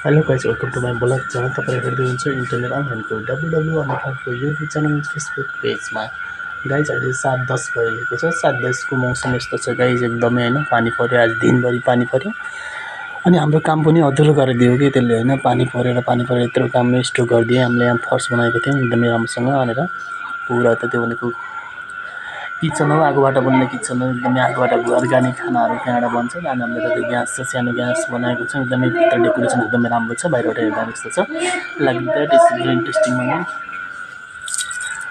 Hello guys, welcome to my blog जहाँ तपाईँ हेर्दै हुनुहुन्छ इन्टरनेट अनलाइनको डब्लुडब्लु अनलाइनको युट्युब च्यानल फेसबुक पेजमा। गाइस अहिले 7:10 भइरहेको छ। 7:10 को मौसम यस्तो छ गाइस, एकदमै होइन, पानी पऱ्यो, आज दिनभरि पानी पऱ्यो। अनि हाम्रो काम पनि अधुरो गरिदियो कि त्यसले, होइन, पानी परेर यत्रो काम स्टक गरिदिए। हामीले यहाँ फर्स बनाएको थियौँ एकदमै राम्रोसँग, भनेर पुरा त त्यो भनेको किचन हो, आगोबाट बन्ने किचन हो, एकदमै आगोबाट अर्ग्यानिक खानाहरू त्यहाँबाट बन्छ। अनि हामीले त ग्यास छ, सानो ग्यास बनाएको छ, एकदमै भित्र डेकोरेसन एकदमै राम्रो छ, बाहिरबाट हेर्दा यस्तो छ, like that is very interesting मलाई।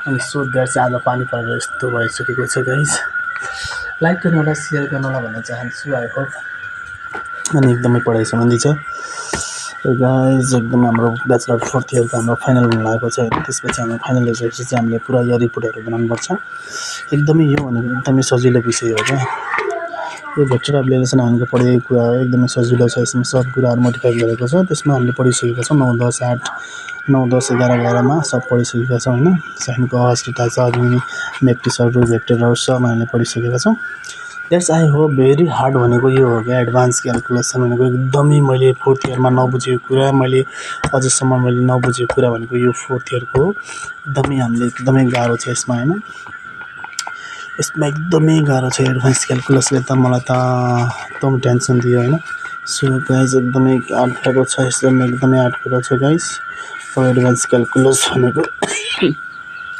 अनि सो द्याट्स, आज पानी परेर यस्तो भइसकेको छ गाइस। लाइक गर्नु होला, सेयर गर्नु होला भन्न चाहन्छु, आई होप। अनि एकदमै पढाइ सम्बन्धी छ गाइस, एकदमै हाम्रो ब्याचलर 4th इयरको हाम्रो फाइनल हुन लागेको छ होइन। त्यसपछि हाम्रो फाइनल भइसकेपछि चाहिँ हामीले पुरा यो रिपोर्टहरू बनाउनुपर्छ। एकदमै यो भनेको एकदमै सजिलो विषय हो क्या। यो भेक्टर एप्लिकेसन भनेको पढेको कुरा हो, एकदमै सजिलो छ। यसमा सब कुराहरू मोडिफाई गरेको छ। त्यसमा हामीले पढिसकेका छौँ 9, 10, 8, 9, 10, 11, 11मा सब पढिसकेका छौँ होइन। साइनको हस्पिटा छ, मेट्रिक्सहरू, भेक्टरहरू सब हामीले पढिसकेका छौँ। That's I hope. Very hard भनेको यो हो क्या, एडभान्स क्यालकुलेसन भनेको एकदमै मैले 4th इयरमा नबुझेको कुरा, मैले अझसम्म मैले नबुझेको कुरा भनेको यो 4th इयरको हो। एकदमै हामीले एकदमै गाह्रो छ यसमा होइन। यसमा एकदमै गाह्रो छ एडभान्स क्यालकुलसले त मलाई त एकदम टेन्सन दियो होइन। सो गाइस एकदमै अप्ठ्यारो छ, यसमा एकदमै अप्ठ्यारो छ गाइस। एडभान्स क्यालकुलस भनेको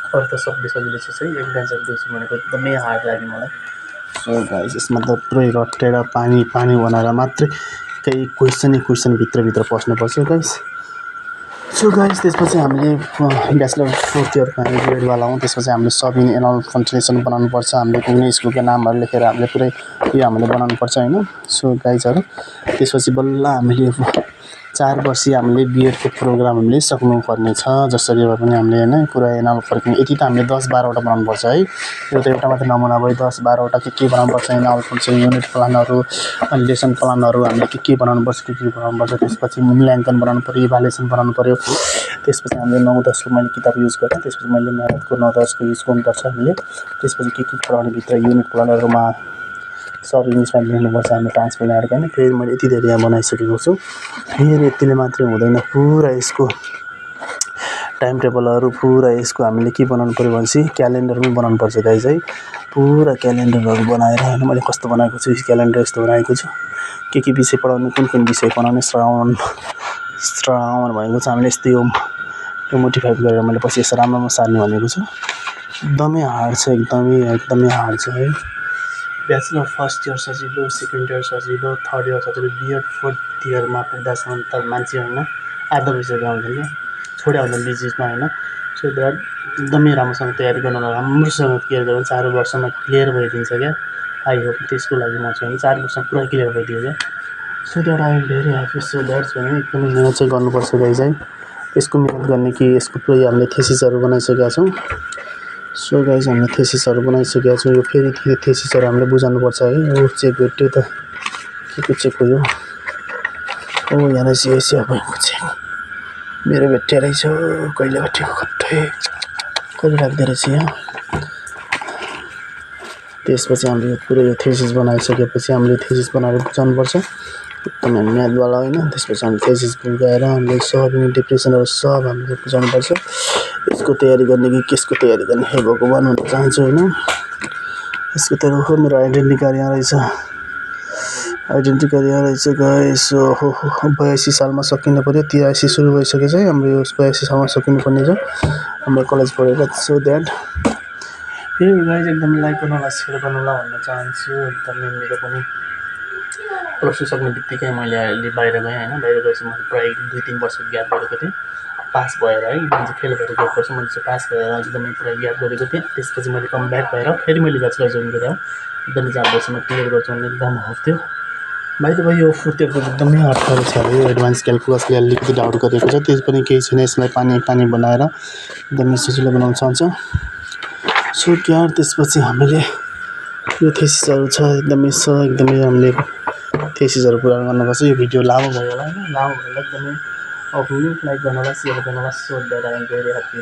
अरू त सबै सजिलो छ, एडभान्स क्यालकुलस भनेको एकदमै हार्ड लाग्यो मलाई। सो गाइस यसमा त पुरै रटेर पानी बनाएर मात्रै केही क्वेसन भित्रभित्र पस्नुपर्छ गाइस। सो गाइस त्यसपछि हामीले ब्याचलर 4th इयरमा हामी ग्रेडवाला हौँ। त्यसपछि हामीले सब इन एनुअल कन्ट्रिब्युसन बनाउनुपर्छ। हामीले कुनै स्कुलको नामहरू लेखेर हामीले पुरै यो हामीले बनाउनुपर्छ होइन। सो गाइजहरू त्यसपछि बल्ल हामीले 4 वर्ष हामीले बिएडको प्रोग्राम हामीले सक्नुपर्ने छ। जसरी भए पनि हामीले होइन पुरा एनुअल फर्किने यति त हामीले 10-12वटा बनाउनुपर्छ है। यो त एउटा मात्रै नमुना भयो, 10-12वटा के बनाउनुपर्छ, एनुअल फङ्सन, युनिट प्लानहरू, अनि लेसन प्लानहरू हामीले के बनाउनुपर्छ, के बनाउनुपर्छ। त्यसपछि मूल्याङ्कन बनाउनु पऱ्यो, इभ्यालुएसन बनाउनु पऱ्यो। त्यसपछि हामीले 9-10 को मैले किताब युज गरेँ। त्यसपछि मैले म्याथको 9-10 को युज गर्नुपर्छ हामीले। त्यसपछि के पढाउने भित्र युनिट प्लानहरूमा सब इङ्ग्लिसमा लेख्नुपर्छ हामीले ट्रान्सफर ल्याएर होइन। फेरि मैले यति धेरै यहाँ बनाइसकेको छु। फेरि यतिले मात्रै हुँदैन, पुरा यसको टाइम टेबलहरू, पुरा यसको हामीले के बनाउनु पऱ्यो भनेपछि क्यालेन्डर पनि बनाउनुपर्छ गाइज है। पुरा क्यालेन्डरहरू बनाएर होइन मैले कस्तो बनाएको छु, क्यालेन्डर यस्तो बनाएको छु। के विषय पढाउने, कुन विषय पढाउने, श्रावण भनेको छ हामीले यस्तै हो। त्यो मोटिफाइड गरेर मैले पछि यसो राम्रोमा सार्ने भनेको छु। एकदमै हार्ड छ, एकदमै हार्ड छ है। ब्याचलर 1st इयर सजिलो, 2nd इयर सजिलो, 3rd इयर सजिलो, बिएड 4th इयरमा पुग्दासम्म त मान्छे होइन आधा भइसक्यो आउँदैन क्या, छोड्या हुँदैन बिचमा होइन। सो द्याट एकदमै राम्रोसँग तयारी गर्नु होला, राम्रोसँग क्लियर गर्नु 4 वर्षमा क्लियर भइदिन्छ क्या। आई होप त्यसको लागि म चाहिँ 4 वर्षमा पुरा क्लियर भइदियो क्या। So that I am very happy. So that's भने एकदमै मिहिनेत चाहिँ गर्नुपर्छ गाइज है। यसको मिहिनेत गर्ने कि यसको पुरै हामीले थेसिसहरू बनाइसकेका छौँ। सो गाइज हामीले थेसिसहरू बनाइसकेका छौँ। यो फेरि थेसिसहरू हामीले बुझाउनुपर्छ है। ओ चेक भेट्यो त, के को चेक हो यो? ओ यहाँ रहेछ, एसिया बैङ्कको चेक मेरो भेट्यो रहेछ। कहिले भेटेको खट्टै, कहिले राख्दो रहेछ यहाँ। त्यसपछि हामीले पुरै यो थेसिस बनाइसकेपछि हामीले थेसिस बनाएर बुझाउनुपर्छ। एकदमै म्याथवाला होइन। त्यसपछि हामीले थेसिस बुझाएर हामीले सब डिप्रेसनहरू सब हामीले बुझाउनुपर्छ। यसको तयारी गर्ने कि केसको तयारी गर्ने, हे भगवान् भन्न चाहन्छु होइन। यसको तयारी हो, मेरो आइडेन्टिटी कार्ड यहाँ रहेछ, आइडेन्टिटी कार्ड यहाँ रहेछ गाइस। हो 82 सालमा सकिनु पऱ्यो, 83 सुरु भइसकेको छ है हाम्रो। यो 82 सालमा सकिनुपर्ने छ हाम्रो कलेज पढेर। सो द्याट फेरि गाइज एकदमै लाइक गर्नु होला, सेयर गर्नु होला भन्न चाहन्छु। एकदमै मेरो पनि प्लस 2 सक्ने बित्तिकै मैले अहिले बाहिर गएँ होइन। बाहिर गएपछि मैले प्रायः 2-3 वर्ष ग्याप गरेको थिएँ पास भएर है। मान्छे फेल भएर गएको वर्ष मैले चाहिँ पास भएर एकदमै पुरा ग्याप गरेको थिएँ। त्यसपछि मैले कम ब्याक भएर फेरि मैले ब्याचलर जोइन गरेँ। एकदमै 4 वर्षमा क्लियर गर्छु भने एकदम हफ्थ्यो। बाहिर भयो यो 4th इयरको एकदमै अप्ठ्यारो छ यो एडभान्स क्यालकुलसले अलिकति डाउट गरेको छ। त्यस पनि केही छैन, यसलाई पानी बनाएर एकदमै सजिलो बनाउन चाहन्छ। सो क्या त्यसपछि हामीले यो थेसिसहरू छ, एकदमै हामीले थेसिसहरू पुरा गर्नुपर्छ। यो भिडियो लामो भयो होला होइन, लामो भयो एकदमै लाइक गर्नु होला, सेयर गर्नु होला। So that I am very happy.